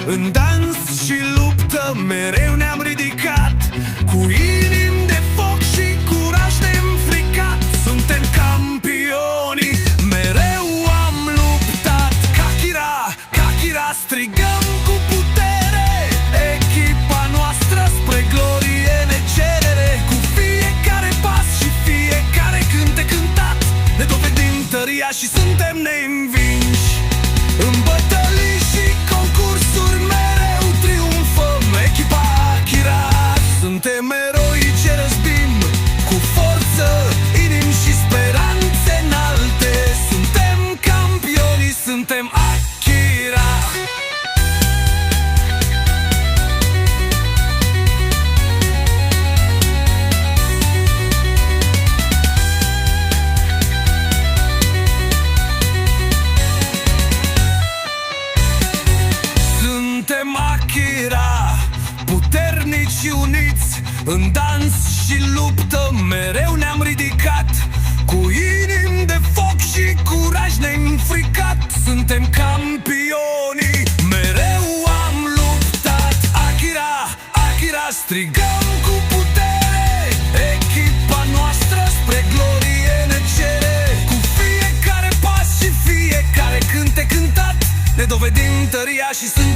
În dans și luptă mereu ne-am ridicat, cu inimi de foc și curaj neînfricat. Suntem campioni, mereu am luptat. Ca Kira, strigăm cu putere, echipa noastră spre glorie ne cere. Cu fiecare pas și fiecare cântec cântat ne dovedim tăria și suntem neînvinși. În bătălii și concursuri mereu triumfăm. Echipa Kira, suntem eroi ce răzbim cu forță, inimi și speranțe înalte. Suntem campioni, suntem Akira. Suntem Akira, puternici și uniți. În dans și luptă mereu ne-am ridicat, cu inimi de foc și curaj neînfricat. Suntem campioni, mereu am luptat. Akira, strigăm cu putere, echipa noastră spre glorie ne cere. Cu fiecare pas și fiecare cântec cântat ne dovedim tăria și suntem